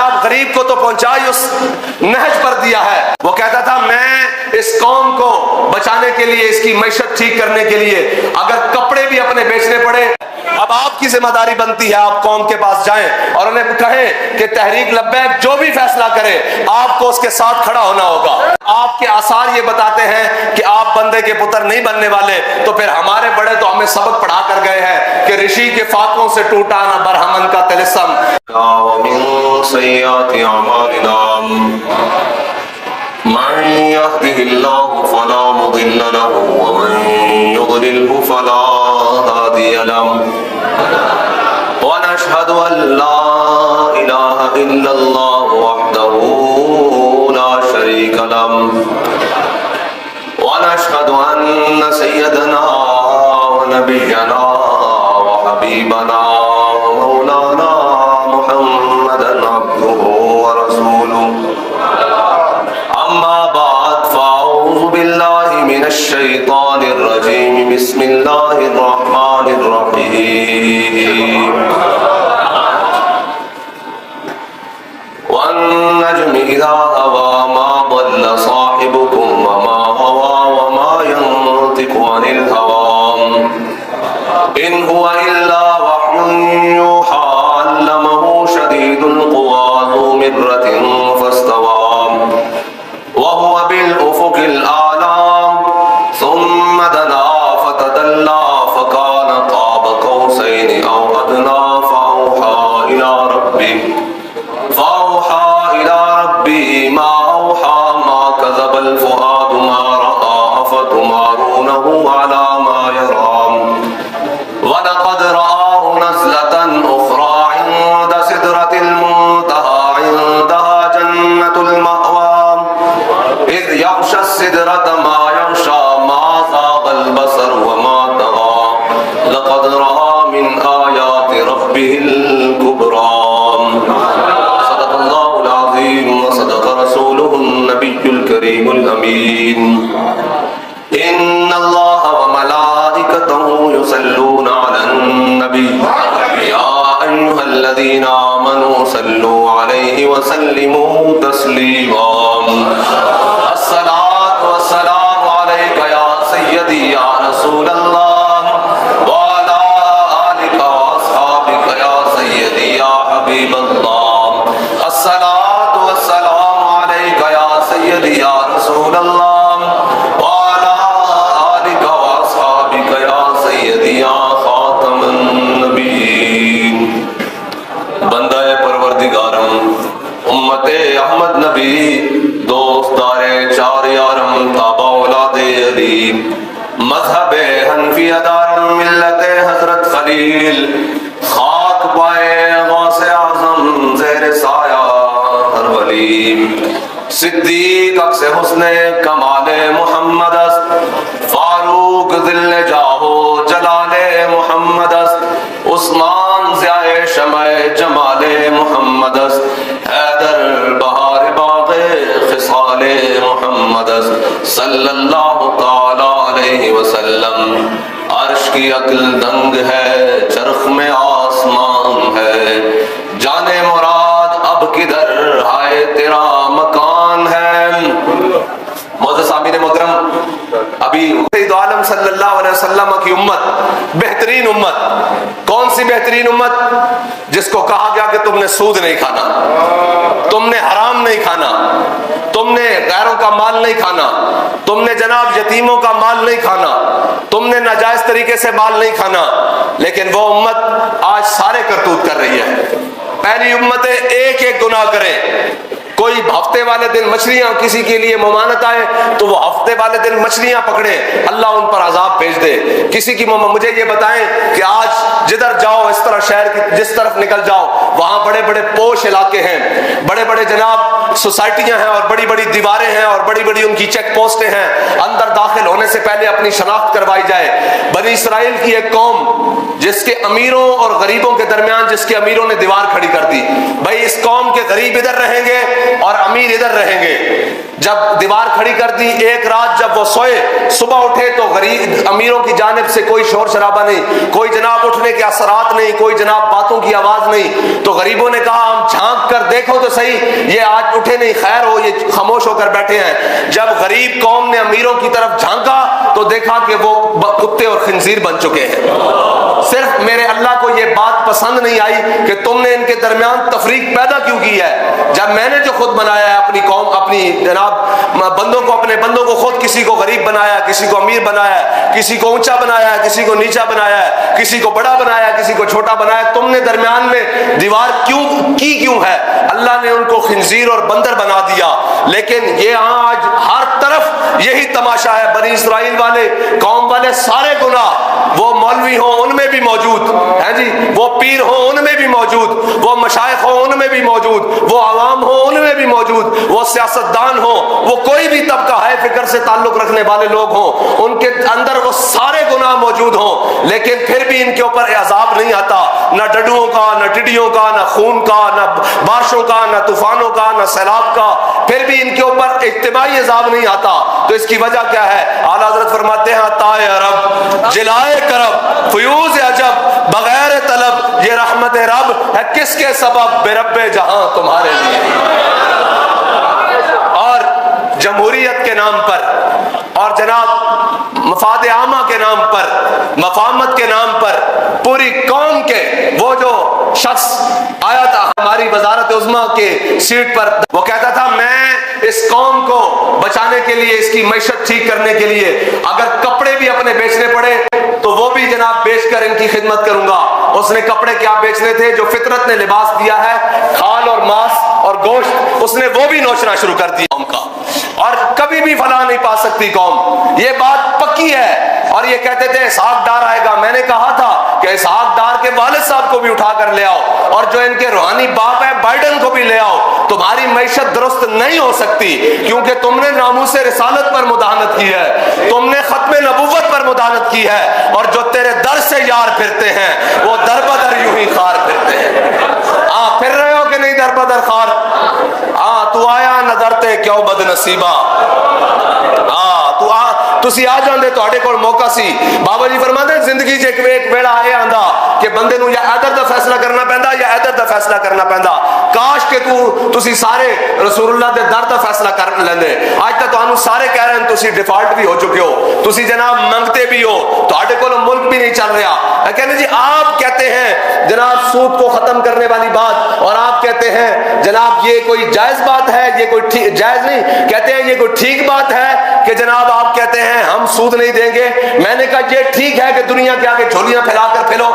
جناب غریب کو تو پہنچا ہی اس نہج پر دیا ہے. وہ کہتا تھا میں اس قوم کو بچانے کے لیے، اس کی معیشت ٹھیک کرنے کے لیے اگر کپڑے بھی اپنے بیچنے پڑے. اب آپ کی ذمہ داری بنتی ہے آپ قوم کے پاس جائیں اور انہیں کہیں کہ تحریک لبیک جو بھی فیصلہ کرے آپ کو اس کے ساتھ کھڑا ہونا ہوگا. آپ کے آثار یہ بتاتے ہیں کہ آپ بندے کے پتر نہیں بننے والے. تو پھر ہمارے بڑے تو ہمیں سبق پڑھا کر گئے ہیں کہ رشی کے فاقوں سے ٹوٹا نہ برہمن کا طلسم. ومن سیئات اعمالنا من يهده الله فلا مضل له ومن يضلله فلا هادي له ونشهد أن لا إله إلا الله وحده لا شريك له ونشهد أن سيدنا ونبينا وحبيبنا ومولانا محمدا عبده ورسوله. أما بعد فأعوذ بالله من الشيطان الرجيم. بسم الله الرحمن الرحيم. والنجم إذا هوى ما ضل صاحبكم وما هوى وما ينطق عن الهوى إن هو إلا وحي يوحى علمه شديد القوى ذو مرة فاستوى وهو بالأفق الأعلى ثم دنا فتدلى فكان قاب قوسين أو أدنى فأوحى إلى ربه ما أوحى ما كذب الفؤاد ما رأى أفتمارونه على ما يرى ولقد رآه نزلة أخرى عند سدرة المنتهى عندها جنة المأوى إذ يغشى السدرة ما يغشى ما زاغ البصر وما طغى لقد رأى من آيات ربه الكبرى. صدق الله العظيم وصدق رسوله النبي الكريم الأمين. إن الله وملائكته يصلون على النبي يا أيها الذين آمنوا صلوا عليه وسلموا تسليما. الصلاة والسلام عليك يا سيدي يا رسول الله وعلى آلك وأصحابك يا سيدي يا حبيب الله. الصلاة والسلام عليك يا سيدي يا رسول الله وعلى آلك وأصحابك يا سيدي يا خاتم النبيين. بندہ پروردگارم امت احمد نبی دوستدار چار یارم تابع اولاد علی مذہب حنفی دارم ملت حضرت خلیل خاک پائے غوث اعظم زیر سایہ ہر ولی صدیق اکس حسن کمال محمد است فاروق ذل جاہو جلال محمد است عثمان ضیاء شمع جمال محمد است حیدر بہار باغ خصال محمد است صلی اللہ تعالی علیہ وسلم. عرش کی عقل دنگ ہے چرخ میں آسمان ہے جانے مراد اب کدھر ہائے تیرا مکان ہے. معزز سامعین محترم ابھی سید عالم صلی اللہ علیہ وسلم کی امت بہترین امت کون سی بہترین امت؟ جس کو کہا گیا کہ تم نے سود نہیں کھانا، تم نے حرام نہیں کھانا، تم نے غیروں کا مال نہیں کھانا، تم نے جناب یتیموں کا مال نہیں کھانا، تم نے ناجائز طریقے سے مال نہیں کھانا. لیکن وہ امت آج سارے کرتوت کر رہی ہے. پہلی امتیں ایک ایک گناہ کریں. کوئی ہفتے والے دن مچھلیاں کسی کے لیے ممانت آئے تو وہ ہفتے والے دن مچھلیاں پکڑے، اللہ ان پر عذاب بھیج دے. کسی کی مجھے یہ بتائیں کہ آج جدھر جاؤ اس طرح شہر کی جس طرف نکل جاؤ وہاں بڑے بڑے پوش علاقے ہیں، بڑے بڑے جناب سوسائٹیاں ہیں اور بڑی بڑی دیواریں ہیں اور بڑی بڑی ان کی چیک پوسٹیں ہیں. اندر داخل ہونے سے پہلے اپنی شناخت کروائی جائے. بنی اسرائیل کی ایک قوم جس کے امیروں اور غریبوں کے درمیان جس کے امیروں نے دیوار کھڑی کر دی. بھائی اس قوم کے غریب ادھر رہیں گے اور اور امیر ادھر رہیں گے. جب دیوار کھڑی کر دی، ایک رات جب وہ سوئے، صبح اٹھے تو غریب امیروں کی جانب سے کوئی شور شرابہ نہیں، کوئی جناب اٹھنے کے اثرات نہیں، کوئی جناب باتوں کی آواز نہیں. تو غریبوں نے کہا ہم جھانک کر دیکھو تو صحیح، یہ آج اٹھے نہیں، خیر ہو یہ خاموش ہو کر بیٹھے ہیں. جب غریب قوم نے امیروں کی طرف جھانکا تو دیکھا کہ وہ کتے اور خنزیر بن چکے ہیں. صرف میرے اللہ کو یہ بات پسند نہیں آئی کہ تم نے ان کے درمیان تفریق پیدا کیوں کی ہے، جب میں نے جو خود بنایا ہے اپنی قوم، اپنی جناب بندوں کو، اپنے بندوں کو خود کسی کو غریب بنایا ہے، کسی کو امیر بنایا ہے، کسی کو اونچا بنایا ہے، کسی کو نیچا بنایا ہے، کسی کو بڑا بنایا ہے، کسی کو چھوٹا بنایا ہے، تم نے درمیان میں دیوار کیوں ہے؟ اللہ نے ان کو خنزیر اور بندر بنا دیا. لیکن یہ آج ہر طرف یہی تماشا ہے. بنی اسرائیل والے، قوم والے سارے گناہ، وہ مولوی ہوں ان میں بھی موجود ہیں جی، وہ پیر ہوں ان میں بھی موجود، وہ مشائخ ہوں ان میں بھی موجود، وہ عوام ہوں ان میں بھی موجود، وہ سیاستدان ہوں، وہ کوئی بھی طبقہ ہے فکر سے تعلق رکھنے والے لوگ ہوں، ان کے اندر وہ سارے گناہ موجود ہوں، لیکن پھر بھی ان کے اوپر عذاب نہیں آتا، نہ ڈڈوؤں کا، نہ ٹڈیوں کا، نہ خون کا، نہ بارشوں کا، نہ طوفانوں کا، نہ سیلاب کا، پھر بھی ان کے اوپر اجتماعی عذاب نہیں آتا. تو اس کی وجہ کیا ہے؟ اعلیٰ حضرت فرماتے ہیں عطائے عرب، جلائے کرب، فیوز عجب، بغیر طلب، یہ رحمت رب ہے کس کے سبب؟ بے رب جہاں تمہارے لیے. اور جمہوریت کے نام پر اور جناب مفاد عامہ کے نام پر، مفاہمت کے نام پر پوری قوم کے، وہ جو شخص آیا تھا ہماری وزارت عظمیٰ کے سیٹ پر، وہ کہتا تھا میں اس قوم کو بچانے کے لیے، اس کی معیشت ٹھیک کرنے کے لیے اگر کپڑے بھی اپنے بیچنے پڑے تو وہ بھی جناب بیچ کر ان کی خدمت کروں گا. اس نے کپڑے کیا بیچنے تھے؟ جو فطرت نے لباس دیا ہے، کھال اور ماس اور گوشت، اس نے وہ بھی نوچنا شروع کر دیا قوم کا. اور کبھی بھی فلاح نہیں پا سکتی قوم، یہ بات پکی ہے. اور یہ کہتے تھے اسحاق ڈار آئے گا. میں نے کہا تھا کہ اسحاق ڈار کے والد صاحب کو بھی اٹھا کر لے آؤ، اور جو ان کے روحانی باپ ہے بائیڈن کو بھی لے آؤ. تمہاری معیشت درست نہیں ہو سکتی کیونکہ تم نے ناموس رسالت پر مداحنت کی ہے، تم نے ختم نبوت پر مداحنت کی ہے، اور جو تیرے در سے یار پھرتے ہیں وہ در بدر یوں ہی خار پھرتے ہیں. پھر رہے ہو کہ نہیں در بدر خار؟ تو آیا نظرتے کیوں بد نصیبہ، تسی آ جاندے تواڈے کول موقع سی. بابا جی فرماتے ہیں زندگی چ ایک ویڑا اے آندا کہ بندے نو یا ادھر دا فیصلہ کرنا پیندا یا ادھر دا فیصلہ کرنا پیندا. کاش کہ تسی سارے رسول اللہ دے در دا فیصلہ کر لیندے. اج تک تانوں سارے کہہ رہے ہیں تسی ڈیفالٹ بھی ہو چکے ہو، تسی جناب منگتے بھی ہو، تواڈے کول ملک بھی نہیں چل رہا. کہنے جی آپ کہتے ہیں جناب سود کو ختم کرنے والی بات، اور آپ کہتے ہیں جناب یہ کوئی جائز بات ہے، یہ کوئی جائز نہیں، کہتے ہیں یہ کوئی ٹھیک بات ہے کہ جناب آپ کہتے ہیں ہم سود نہیں دیں گے. میں نے کہا یہ ٹھیک ہے کہ دنیا کے آگے جھولیاں پھیلا کر پھیلو،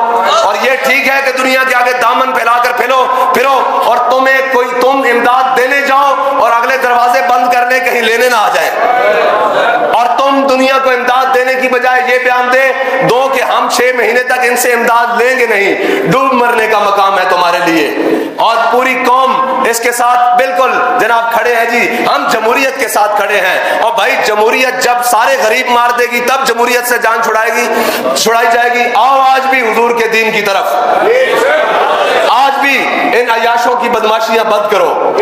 اور یہ ٹھیک ہے کہ دنیا کے آگے دامن پھیلا کر پھرو، اور تم امداد دینے جاؤ اور اگلے دروازے بند کرنے کہیں لینے نہ آ جائیں، اور تم دنیا کو امداد دینے کی بجائے یہ بیان دو کہ ہم 6 مہینے تک ان سے امداد لیں گے نہیں. ڈوب مرنے کا مقام ہے تمہارے لیے. اور پوری قوم اس کے ساتھ بالکل جناب کھڑے ہیں جی، ہم جمہوریت کے ساتھ کھڑے ہیں. اور بھائی جمہوریت جب سارے غریب مار دے گی تب جمہوریت سے جان چھڑائی جائے گی. آؤ آج بھی حضور کے دین کی طرف، آج بھی ان عیاشوں کی بدماشیاں بند کرو.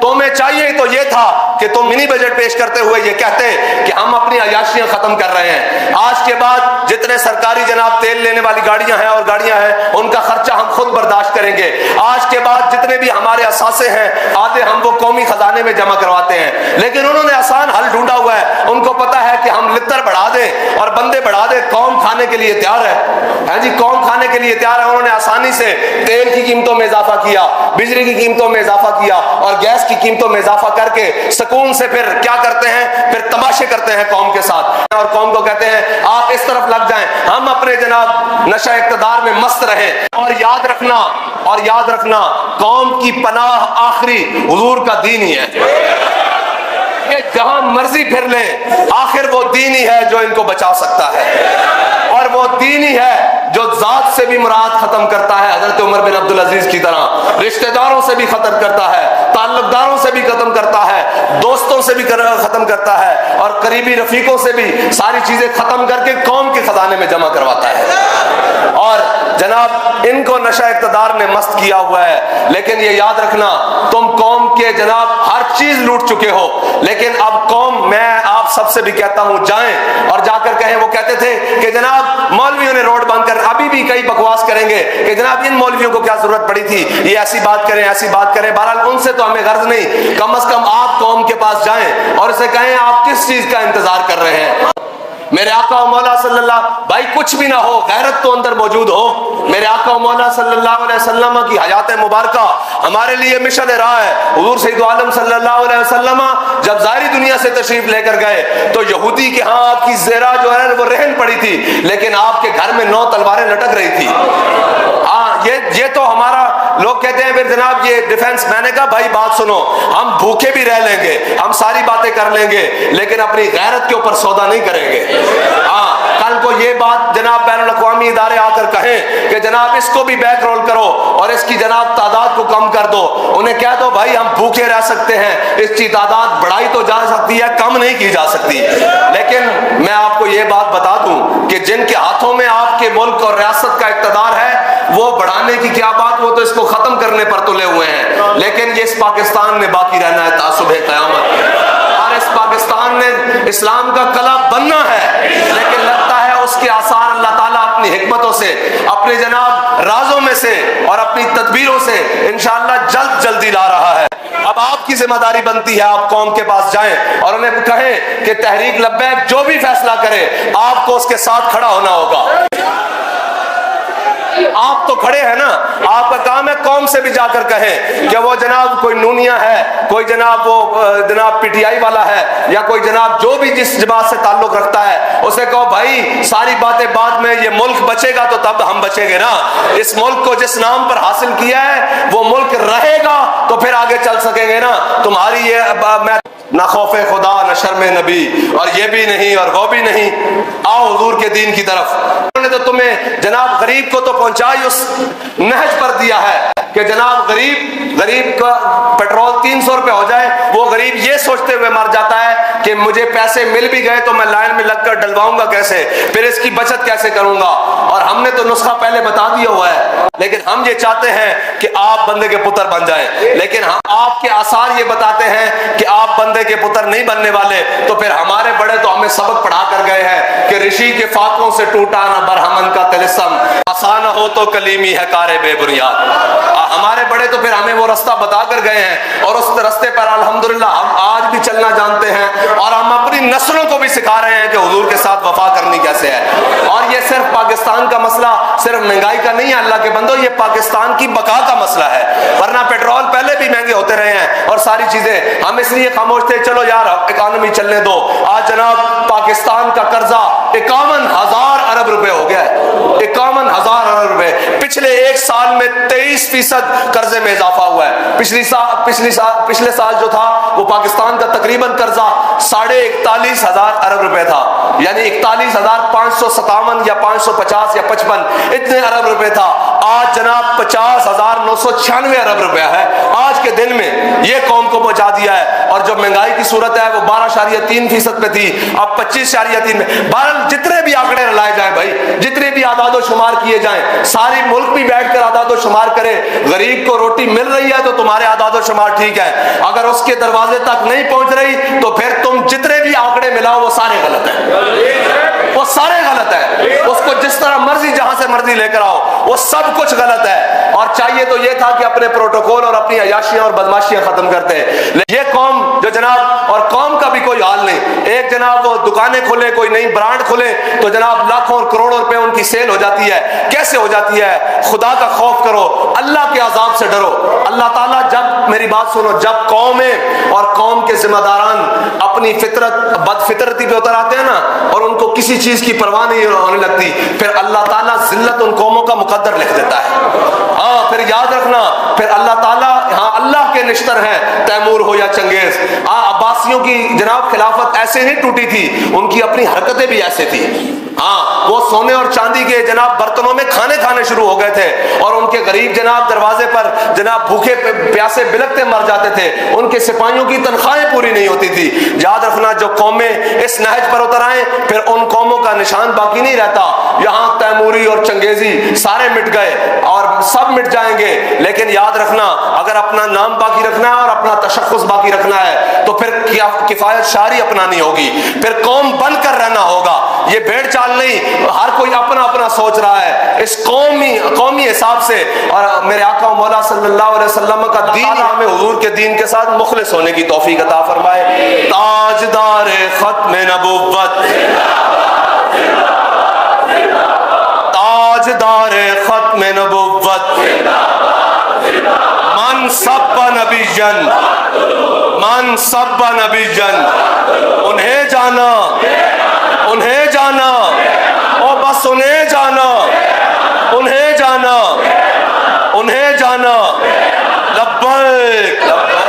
تمہیں چاہیے تو یہ تھا کہ تم منی بجٹ پیش کرتے ہوئے یہ کہتے کہ ہم اپنی عیاشیاں ختم کر رہے ہیں. آج کے بعد جتنے سرکاری جناب تیل لینے والی گاڑیاں ہیں اور گاڑیاں ہیں ان کا خرچہ ہم خود برداشت کریں گے. آج کے بعد جتنے بھی ہمارے اثاثے ہیں آدھے ہم وہ قومی خزانے میں جمع کرواتے ہیں. لیکن انہوں نے آسان حل ڈھونڈا ہوا ہے. ان کو پتا ہے کہ ہم لتر بڑھا دیں اور بندے بڑھا دیں، قوم کھانے کے لیے تیار ہے جی، قوم کھانے کے لیے تیار ہے. انہوں نے آسانی سے تیل کی قیمتوں میں اضافہ کیا، بجلی کی قیمتوں میں اضافہ کیا اور گیس کی قیمتوں میں اضافہ کر کے سکون سے پھر کیا کرتے ہیں، پھر تماشے کرتے ہیں قوم کے ساتھ، اور قوم کو کہتے ہیں آپ اس طرف لگ جائیں، ہم اپنے جناب نشہ اقتدار میں مست رہیں. اور یاد رکھنا قوم کی پناہ آخری حضور کا دین ہی ہے. یہ جہاں مرضی پھر لیں آخر وہ دین ہی ہے جو ان کو بچا سکتا ہے، اور وہ دین ہی ہے جو ذات سے بھی مراد ختم کرتا ہے، حضرت عمر بن عبدالعزیز کی طرح رشتہ داروں سے بھی ختم کرتا ہے. تعلقداروں سے بھی ختم کرتا ہے, دوستوں سے بھی ختم کرتا ہے, اور قریبی رفیقوں سے بھی ساری چیزیں ختم کر کے قوم کے خزانے میں جمع کرواتا ہے. اور جناب ان کو نشہ اقتدار نے مست کیا ہوا ہے, لیکن یہ یاد رکھنا تم قوم کے جناب ہر چیز لوٹ چکے ہو, لیکن اب قوم, میں آپ سب سے بھی کہتا ہوں جائیں اور جا کر کہیں, وہ کہتے تھے کہ جناب مولویوں نے روڈ بند کر, ابھی بھی کئی بکواس کریں گے کہ جناب ان مولویوں کو کیا ضرورت پڑی تھی, یہ ایسی بات کریں ایسی بات کریں. بہرحال ان سے تو ہمیں غرض نہیں, کم از کم آپ قوم کے پاس جائیں اور اسے کہیں آپ کس چیز کا انتظار کر رہے ہیں. میرے آقا و مولا صلی اللہ, بھائی کچھ بھی نہ ہو غیرت تو اندر موجود ہو. میرے آقا و مولا صلی اللہ علیہ وسلم کی حیات مبارکہ ہمارے لیے مشن راہ ہے. حضور سید عالم صلی اللہ علیہ وسلم جب ظاہری دنیا سے تشریف لے کر گئے تو یہودی کے ہاں آپ کی زیرہ جو ہے وہ رہن پڑی تھی, لیکن آپ کے گھر میں 9 تلواریں لٹک رہی تھی. یہ تو ہمارا, لوگ کہتے ہیں پھر جناب یہ ڈیفنس. میں نے کہا بھائی بات سنو, ہم بھوکے بھی رہ لیں گے, ہم ساری باتیں کر لیں گے, لیکن اپنی غیرت کے اوپر سودا نہیں کریں گے. کل کو یہ بات جناب بین الاقوامی ادارے آ کر کہیں کہ جناب اس کو بھی بیک رول کرو اور اس کی جناب تعداد کو کم کر دو, انہیں کہہ دو بھائی ہم بھوکے رہ سکتے ہیں, اس کی تعداد بڑھائی تو جا سکتی ہے, کم نہیں کی جا سکتی. لیکن میں آپ کو یہ بات بتا دوں کہ جن کے ہاتھوں میں آپ کے ملک اور ریاست کا اقتدار ہے, وہ بڑھانے کی کیا بات, وہ تو اس کو ختم کرنے پر تلے ہوئے ہیں, لیکن یہ اس پاکستان میں باقی رہنا ہے تا صبح قیامت. اور اس پاکستان نے اسلام کا قلعہ بننا ہے, لیکن لگتا ہے اس کے آثار اللہ تعالیٰ اپنی حکمتوں سے, اپنے جناب رازوں میں سے اور اپنی تدبیروں سے انشاءاللہ جلدی لا رہا ہے. اب آپ کی ذمہ داری بنتی ہے, آپ قوم کے پاس جائیں اور انہیں کہیں کہ تحریک لبیک جو بھی فیصلہ کرے آپ کو اس کے ساتھ کھڑا ہونا ہوگا. آپ تو کھڑے ہیں نا, آپ کا کام ہے قوم سے بھی جا کر کہیں کہ وہ جناب کوئی نونیا ہے, کوئی جناب وہ جناب پی ٹی آئی والا ہے, یا کوئی جناب جو بھی جس جماعت سے تعلق رکھتا ہے, اسے کہو بھائی ساری باتیں بعد میں, یہ ملک بچے گا تو تب ہم بچیں گے نا. اس ملک کو جس نام پر حاصل کیا ہے وہ ملک رہے گا تو پھر آگے چل سکیں گے نا. تمہاری یہ میں نہ خوف خدا نہ شرم نبی, اور یہ بھی نہیں اور وہ بھی نہیں, آؤ حضور کے دین کی طرف. انہوں نے تو تمہیں جناب غریب کو تو پہنچائی اس نہج پر دیا ہے کہ جناب غریب کا پیٹرول 300 روپے ہو جائے, وہ غریب یہ سوچتے ہوئے مر جاتا ہے کہ مجھے پیسے مل بھی گئے تو میں لائن میں لگ کر ڈلواؤں گا کیسے, پھر اس کی بچت کیسے کروں گا. اور ہم نے تو نسخہ پہلے بتا دیا ہوا ہے, لیکن ہم یہ چاہتے ہیں کہ آپ بندے کے پتر بن جائیں, لیکن ہم آپ کے آثار یہ بتاتے ہیں کہ آپ بندے کے پتر نہیں بننے والے. تو پھر ہمارے بڑے تو ہمیں سبق پڑھا کر گئے ہیں کہ رشی کے فاتحوں سے ٹوٹا نہ برہمن کا طلسم, آسان ہو تو کلیمی ہے کار بے بنیاد. ہمارے بڑے تو پھر ہمیں وہ رستہ بتا کر گئے ہیں, اور اس رستے پر الحمدللہ ہم آج بھی چلنا جانتے ہیں, اور ہم اپنی نسلوں کو بھی سکھا رہے ہیں کہ حضور کے ساتھ وفا کرنی کیسے ہے. اور یہ صرف پاکستان کا مسئلہ, صرف مہنگائی کا نہیں ہے اللہ کے بندو, یہ پاکستان کی بقا کا مسئلہ ہے. ورنہ پیٹرول پہلے بھی مہنگے ہوتے رہے ہیں اور ساری چیزیں, ہم اس لیے خاموش تھے چلو یار اکانومی چلنے دو. آج جناب پاکستان کا قرضہ 51,000 ارب روپے ہو گیا ہے, 51,000 ارب روپے. پچھلے ایک سال میں 23% قرضے میں اضافہ ہوا ہے. پچھلے سال جو تھا وہ پاکستان کا تقریباً قرضہ 41,500 ارب روپے تھا, یعنی 41,557 یا 550 یا 55 اتنے ارب روپے تھا. آج جناب 50,996 ارب روپیہ ہے. آج کے دن میں یہ قوم کو پہنچا دیا ہے. اور جو مہنگائی کی صورت ہے وہ 12.3% پہ تھی, اب 25.3 میں. بہرحال جتنے بھی آنکڑے لائے جائیں بھائی, جتنے بھی اعداد و شمار کیے جائیں, ساری ملک بھی بیٹھ کر اعداد و شمار کرے, غریب کو روٹی مل رہی ہے تو تمہارے اعداد و شمار ٹھیک ہے, اگر اس کے دروازے تک نہیں پہنچ رہی تو پھر تم جتنے بھی آنکڑے ملاؤ وہ سارے غلط ہیں, وہ سارے غلط ہیں. اس کو جس طرح مرضی جہاں سے مرضی لے کر آؤ, وہ سب کچھ غلط ہے. اور چاہیے تو یہ تھا کہ اپنے پروٹوکول اور اپنی عیاشیاں اور بدماشیاں ختم کرتے. یہ قوم جو جناب, اور قوم کا بھی کوئی حال نہیں, ایک جناب وہ دکانیں کھولے, کوئی نئی برانڈ کھولے تو جناب لاکھوں اور کروڑوں روپے ان کی سیل ہو جاتی ہے. کیسے ہو جاتی ہے؟ خدا کا خوف کرو, اللہ کے عذاب سے ڈرو. اللہ تعالیٰ جب, میری بات سنو, جب قومیں اور قوم کے ذمہ داران اپنی فطرت بد فطرتی پہ اتر آتے ہیں نا, اور ان کو کسی چیز کی پرواہ نہیں ہونے لگتی, پھر اللہ تعالیٰ ذلت ان قوموں کا مقدر لکھ دیتا ہے. ہاں پھر یاد رکھنا, پھر اللہ تعالیٰ, ہاں اللہ کے نشتر ہیں, تیمور ہو یا چنگیز. عباسیوں کی جناب خلافت ایسے نہیں ٹوٹی تھی, ان کی اپنی حرکتیں بھی ایسے تھی. ہاں وہ سونے اور چاندی کے جناب برتنوں میں کھانے کھانے شروع ہو گئے تھے، اور ان کے غریب جناب دروازے پر جناب بھوکے پیاسے بلکتے مر جاتے تھے، ان کے سپاہیوں کی تنخواہیں پوری نہیں ہوتی تھی۔ یاد رکھنا جو قومیں اس نہج پر اتر آئیں پھر ان قوموں کا نشان باقی نہیں رہتا۔ یہاں تیموری اور چنگیزی سارے مٹ گئے اور سب مٹ جائیں گے، لیکن یاد رکھنا اگر اپنا نام باقی رکھنا ہے اور اپنا تشخص باقی رکھنا ہے تو پھر کفایت شعری اپنانی ہوگی، پھر قوم بن کر رہنا ہوگا۔ یہ بھیڑ چال نہیں، ہر کوئی اپنا اپنا سوچ رہا ہے اس قومی حساب سے۔ اور میرے آقا و مولا صلی اللہ علیہ وسلم کا دین ہمیں حضور کے دین کے ساتھ مخلص ہونے کی توفیق عطا فرمائے۔ تاجدار ختم نبوت، تاجدار ختم نبوت، من سب نبیًا، من سب نبیًا، انہیں جانا، انہیں جانا، اور بس انہیں جانا، انہیں جانا، انہیں جانا۔ لبیک لبیک